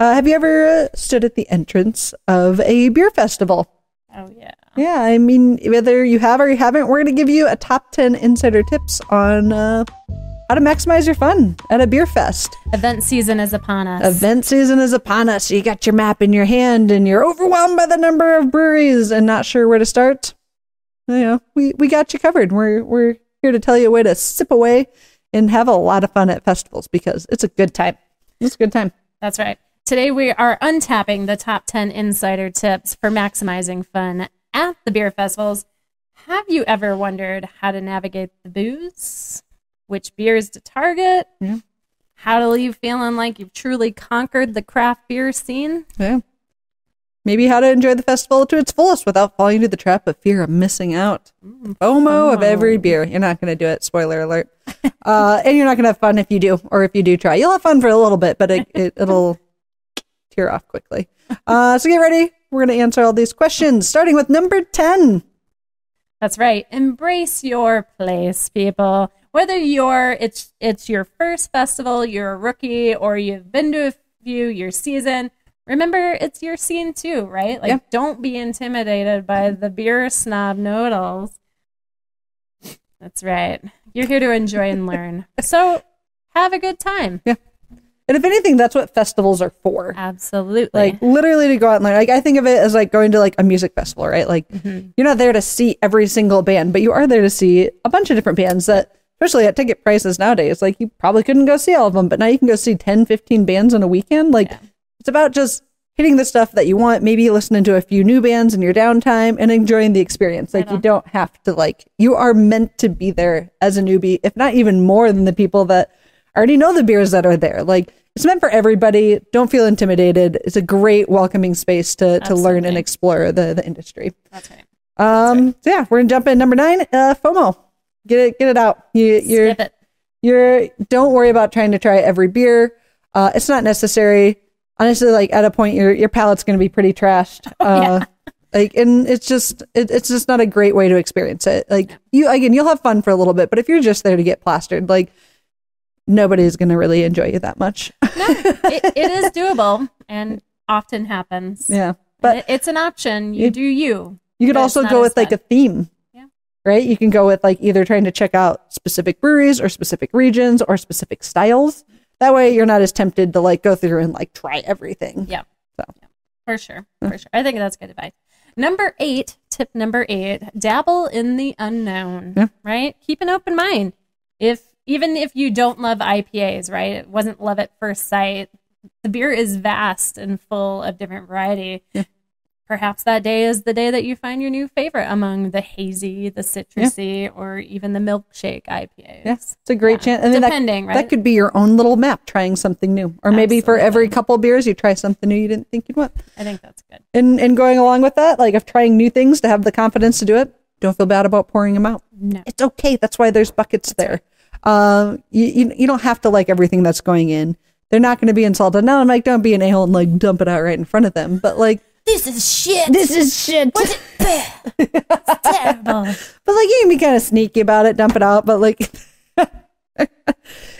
Have you ever stood at the entrance of a beer festival? Oh, yeah. Yeah, I mean, whether you have or you haven't, we're going to give you a top 10 insider tips on how to maximize your fun at a beer fest. Event season is upon us. Event season is upon us. You got your map in your hand and you're overwhelmed by the number of breweries and not sure where to start. You know, we got you covered. We're here to tell you a way to sip away and have a lot of fun at festivals because it's a good time. It's a good time. That's right. Today we are untapping the top 10 insider tips for maximizing fun at the beer festivals. Have you ever wondered how to navigate the booze? Which beers to target? Yeah. How to leave feeling like you've truly conquered the craft beer scene? Yeah. Maybe how to enjoy the festival to its fullest without falling into the trap of fear of missing out. FOMO of every beer. You're not going to do it. Spoiler alert. And you're not going to have fun if you do, or if you do try. You'll have fun for a little bit, but it'll tear off quickly. So get ready. We're going to answer all these questions, starting with number 10. That's right. Embrace your place, people. Whether it's your first festival, you're a rookie, or you've been to a few, your season. Remember, it's your scene too, right? Like, Don't be intimidated by the beer snob noodles. That's right. You're here to enjoy and learn. So have a good time. Yeah. And if anything, that's what festivals are for. Absolutely. Like, literally to go out and learn. Like, I think of it as like going to like a music festival, right? Like, you're not there to see every single band, but you are there to see a bunch of different bands that, especially at ticket prices nowadays, like you probably couldn't go see all of them, but now you can go see 10, 15 bands in a weekend. Like, it's about just hitting the stuff that you want, maybe listening to a few new bands in your downtime and enjoying the experience. Like, you don't have to, like, you are meant to be there as a newbie, if not even more than the people that already know the beers that are there. Like, it's meant for everybody. Don't feel intimidated. It's a great welcoming space to learn and explore the industry. That's right. So yeah, we're gonna jump in. Number 9, FOMO. Get it out. Skip it. Don't worry about trying to try every beer. It's not necessary. Honestly, like at a point, your palate's going to be pretty trashed. Like, and it's just not a great way to experience it. Like, you'll have fun for a little bit, but if you're just there to get plastered, like, nobody's going to really enjoy you that much. No, it is doable and often happens. Yeah, but it's an option. You do you. You could also go with like a theme. Yeah. Right? You can go with like either trying to check out specific breweries or specific regions or specific styles. That way you're not as tempted to like go through and like try everything. Yeah. So. Yeah. For sure. I think that's good advice. Tip number 8, dabble in the unknown, right? Keep an open mind. Even if you don't love IPAs, right? It wasn't love at first sight. The beer is vast and full of different variety. Yeah. Perhaps that day is the day that you find your new favorite among the hazy, the citrusy, or even the milkshake IPAs. Yeah, it's a great chance. And depending, right? That could be your own little map, trying something new. Or maybe for every couple beers, you try something new you didn't think you'd want. I think that's good. And going along with that, like of trying new things to have the confidence to do it, don't feel bad about pouring them out. No. It's okay. That's why there's buckets there. Right. You don't have to like everything that's going in. They're not going to be insulted. No, I'm like, don't be an a-hole and like dump it out right in front of them. But like, this is shit. What's it? It's terrible. But like, you can be kind of sneaky about it, dump it out. But like,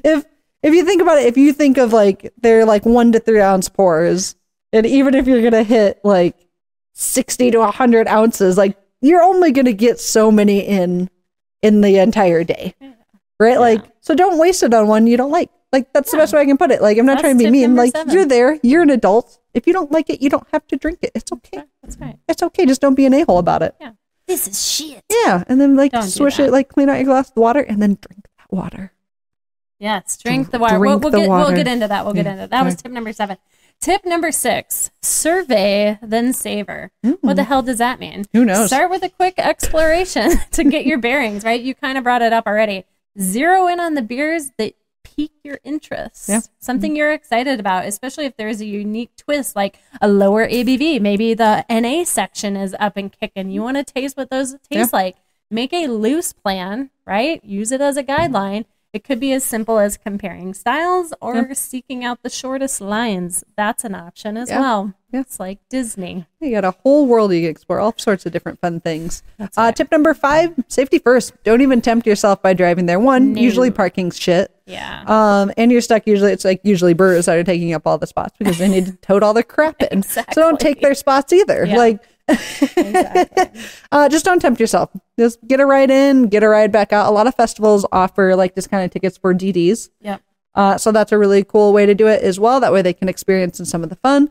if you think about it, if you think of like, they're like 1 to 3 ounce pours, and even if you're going to hit like 60 to 100 ounces, like you're only going to get so many in the entire day. Right? Yeah. Like, so don't waste it on one you don't like. Like, that's the best way I can put it. Like, I'm not trying to be mean. Like, 7. You're there. You're an adult. If you don't like it, you don't have to drink it. It's okay. That's right. It's okay. Just don't be an a-hole about it. Yeah. This is shit. Yeah. And then, like, swish it, like, clean out your glass of water, and then drink that water. Yes. Drink the water. We'll get into that. We'll get into that. That was tip number 7. Tip number 6, survey, then savor. What the hell does that mean? Who knows? Start with a quick exploration to get your bearings, right? You kind of brought it up already. Zero in on the beers that pique your interest. Yeah. Something you're excited about, especially if there's a unique twist, like a lower ABV. Maybe the NA section is up and kicking. You want to taste what those taste like. Make a loose plan, right? Use it as a guideline. It could be as simple as comparing styles or seeking out the shortest lines. That's an option as well. Yeah. It's like Disney. You got a whole world you can explore, all sorts of different fun things. Right. Tip number 5, safety first. Don't even tempt yourself by driving there. Usually parking's shit. Yeah. And you're stuck usually, it's like usually brewers that are taking up all the spots because they need to tote all the crap in. Exactly. So don't take their spots either. Yeah. Like, Exactly. just don't tempt yourself. Just get a ride in, get a ride back out. A lot of festivals offer like discounted tickets for DDs. Yep. So that's a really cool way to do it as well. That way they can experience some of the fun,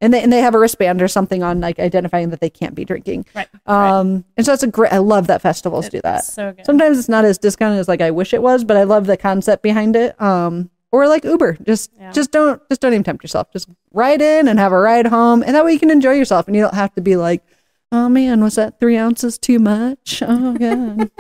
and they have a wristband or something on like identifying that they can't be drinking. Right. And so that's I love that festivals do that. So good. Sometimes it's not as discounted as like I wish it was, but I love the concept behind it. Or like Uber, just don't even tempt yourself. Just ride in and have a ride home, and that way you can enjoy yourself, and you don't have to be like, oh man, was that 3 ounces too much? Oh god.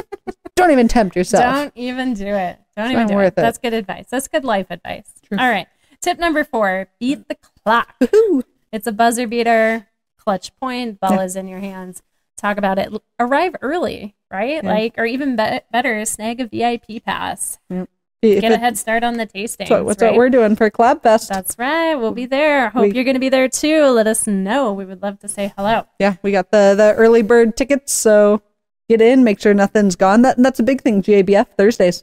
Don't even tempt yourself. Don't even do it. Don't even do it. That's good advice. That's good life advice. True. All right. Tip number 4, beat the clock. Woo-hoo. It's a buzzer beater, clutch point, ball is in your hands. Talk about it. Arrive early, right? Yeah. Like, or even better, snag a VIP pass. Yeah. Get a head start on the tasting. What's what we're doing for Collab Fest. That's right. We'll be there. Hope you're going to be there too. Let us know. We would love to say hello. Yeah, we got the early bird tickets, so get in, make sure nothing's gone. That's a big thing, GABF Thursdays.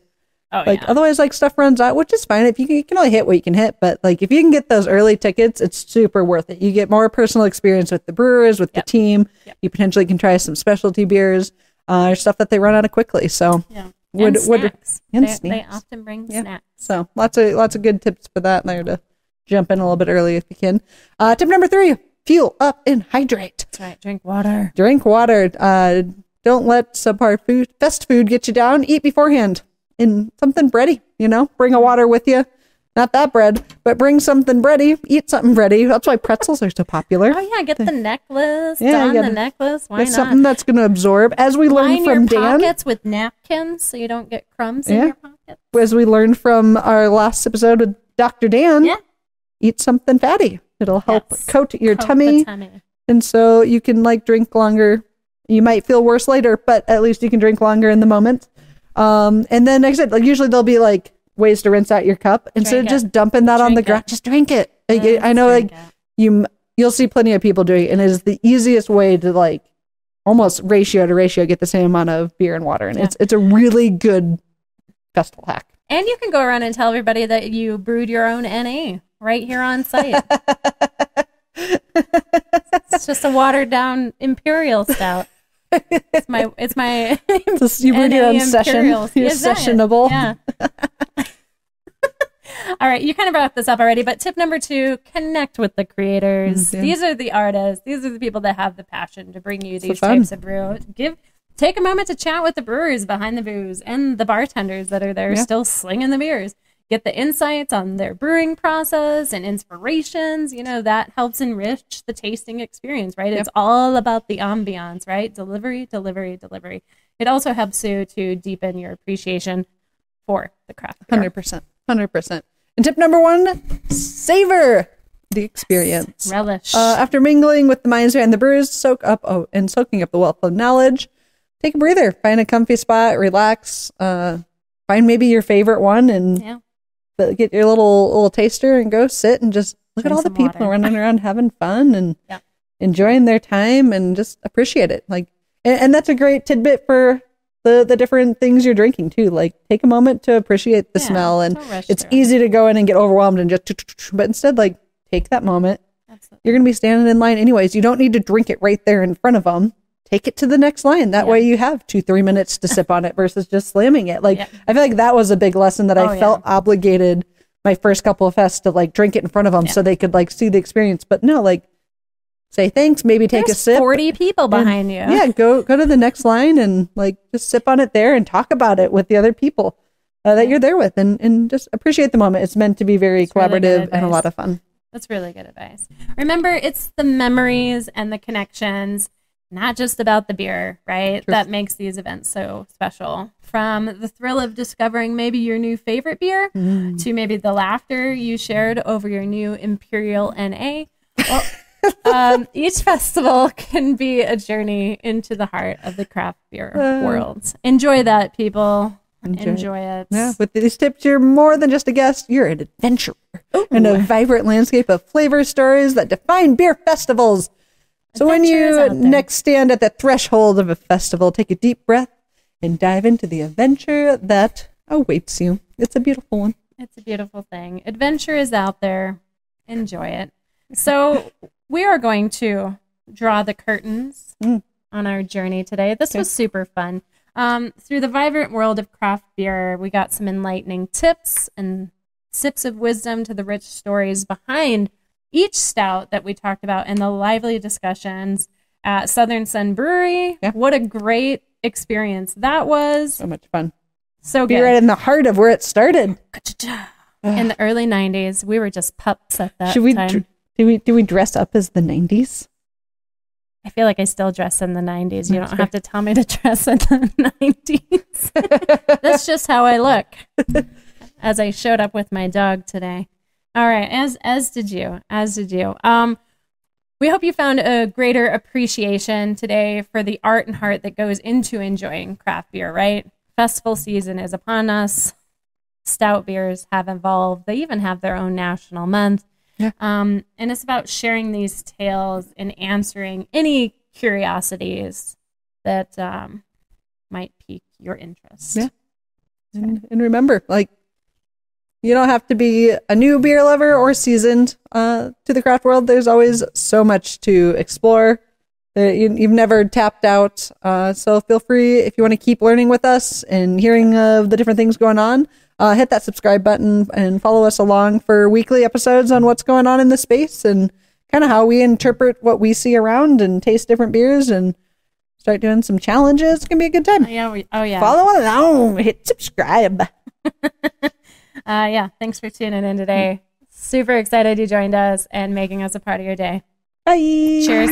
Oh, like yeah. otherwise like stuff runs out, which is fine. If you can only hit what you can hit, but like if you can get those early tickets, it's super worth it. You get more personal experience with the brewers, with the team. Yep. You potentially can try some specialty beers, or stuff that they run out of quickly. So yeah. Snacks. They often bring snacks. So lots of good tips for that there to jump in a little bit early if you can. Tip number 3, fuel up and hydrate. That's right. Drink water. Drink water. Don't let subpar fast food get you down. Eat beforehand in something bready, bring a water with you. Not that bread, but bring something bready. Eat something bready. That's why pretzels are so popular. Oh, yeah. Get the necklace. Yeah, Don the necklace. Why not? Something that's going to absorb. As we learned from Dan. Line your pockets with napkins so you don't get crumbs in your pockets. As we learned from our last episode with Dr. Dan, eat something fatty. It'll help coat your tummy. And so you can drink longer. You might feel worse later, but at least you can drink longer in the moment. And then, like I said, usually there'll be ways to rinse out your cup instead of just dumping that on the ground. Just drink it. I know you'll see plenty of people doing it, and it is the easiest way to almost ratio to ratio get the same amount of beer and water. And it's a really good festival hack. And you can go around and tell everybody that you brewed your own NA right here on site. It's just a watered down imperial stout. It's my you brewed your own session. You're sessionable. Yeah. All right, you kind of brought this up already, but tip number 2, connect with the creators. These are the artists. These are the people that have the passion to bring you these types of brew. Take a moment to chat with the brewers behind the booze and the bartenders that are there still slinging the beers. Get the insights on their brewing process and inspirations. That helps enrich the tasting experience, right? It's all about the ambiance, right? Delivery. It also helps you to deepen your appreciation for the craft beer. 100%. And tip number 1, savor the experience. Relish. After mingling with the minds behind the brewers, soaking up the wealth of knowledge, take a breather, find a comfy spot, relax, find maybe your favorite one, and get your little taster and go sit and just look at all the people running around having fun and enjoying their time and just appreciate it. And that's a great tidbit for the different things you're drinking too. Take a moment to appreciate the smell, and it's easy to go in and get overwhelmed and but instead take that moment. Absolutely. You're going to be standing in line anyways. You don't need to drink it right there in front of them. Take it to the next line. That way you have 2-3 minutes to sip on it versus just slamming it. I feel like that was a big lesson that I felt obligated my first couple of fests to drink it in front of them so they could see the experience. But no, say thanks, maybe take a sip. 40 people behind you. Yeah, go to the next line and just sip on it there and talk about it with the other people that you're there with, and just appreciate the moment. It's meant to be very collaborative and a lot of fun. That's really good advice. Remember, it's the memories and the connections, not just about the beer, right? That makes these events so special. From the thrill of discovering maybe your new favorite beer to maybe the laughter you shared over your new Imperial NA. Well, each festival can be a journey into the heart of the craft beer world. Enjoy that, people. Enjoy it. Yeah, with these tips, you're more than just a guest. You're an adventurer in a vibrant landscape of flavor stories that define beer festivals. So when you next stand at the threshold of a festival, take a deep breath and dive into the adventure that awaits you. It's a beautiful one. It's a beautiful thing. Adventure is out there. Enjoy it. So we are going to draw the curtains on our journey today. This was super fun. Through the vibrant world of craft beer, we got some enlightening tips and sips of wisdom to the rich stories behind each stout that we talked about and the lively discussions at Southern Sun Brewery. Yeah. What a great experience that was. So much fun. So be good. Right in the heart of where it started. In the early 90s. We were just pups at that time. Do we dress up as the 90s? I feel like I still dress in the 90s. You don't have to tell me to dress in the 90s. That's just how I look. As I showed up with my dog today. All right, as did you. We hope you found a greater appreciation today for the art and heart that goes into enjoying craft beer, right? Festival season is upon us. Stout beers have evolved. They even have their own national month. Yeah. And it's about sharing these tales and answering any curiosities that might pique your interest. Yeah. And remember, like, you don't have to be a new beer lover or seasoned to the craft world. There's always so much to explore. You've never tapped out. So feel free, if you want to keep learning with us and hearing of the different things going on, hit that subscribe button and follow us along for weekly episodes on what's going on in the space and kind of how we interpret what we see around and taste different beers and start doing some challenges. It's going to be a good time. Yeah. Follow along. Hit subscribe. Thanks for tuning in today. Super excited you joined us and making us a part of your day. Bye. Cheers.